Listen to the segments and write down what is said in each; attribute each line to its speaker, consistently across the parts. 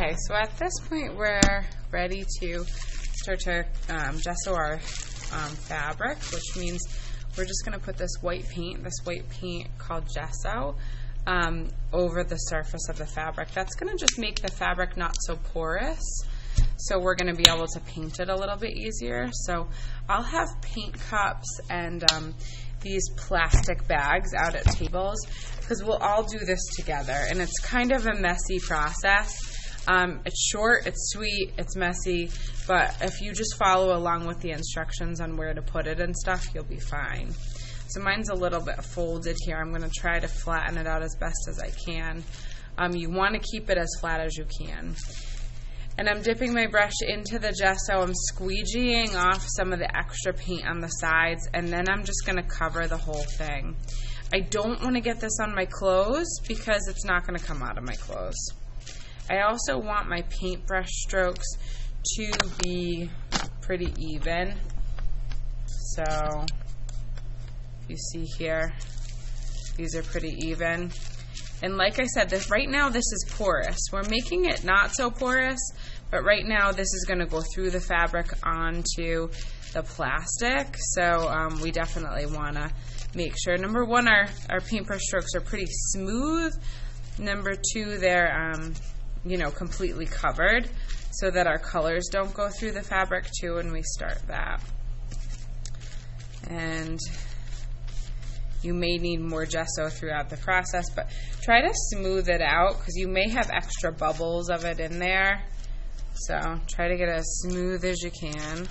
Speaker 1: Okay, so at this point we're ready to start to gesso our fabric, which means we're just going to put this white paint called gesso, over the surface of the fabric. That's going to just make the fabric not so porous, so we're going to be able to paint it a little bit easier. So I'll have paint cups and these plastic bags out at tables, because we'll all do this together, and it's kind of a messy process. It's short, it's sweet, it's messy, but if you just follow along with the instructions on where to put it and stuff, you'll be fine. So mine's a little bit folded here. I'm going to try to flatten it out as best as I can. You want to keep it as flat as you can. And I'm dipping my brush into the gesso. I'm squeegeeing off some of the extra paint on the sides, and then I'm just going to cover the whole thing. I don't want to get this on my clothes because it's not going to come out of my clothes. I also want my paintbrush strokes to be pretty even. So you see here, these are pretty even. And like I said, right now this is porous. We're making it not so porous, but right now this is going to go through the fabric onto the plastic. So we definitely want to make sure, number one, our paintbrush strokes are pretty smooth. Number two, they're completely covered, so that our colors don't go through the fabric too when we start that. And you may need more gesso throughout the process, but try to smooth it out because you may have extra bubbles of it in there. So try to get as smooth as you can.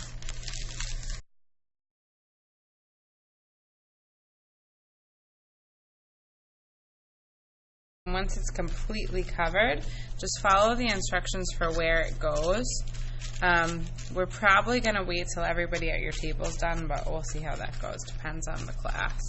Speaker 1: Once it's completely covered, just follow the instructions for where it goes. We're probably going to wait till everybody at your table's done, but we'll see how that goes. Depends on the class.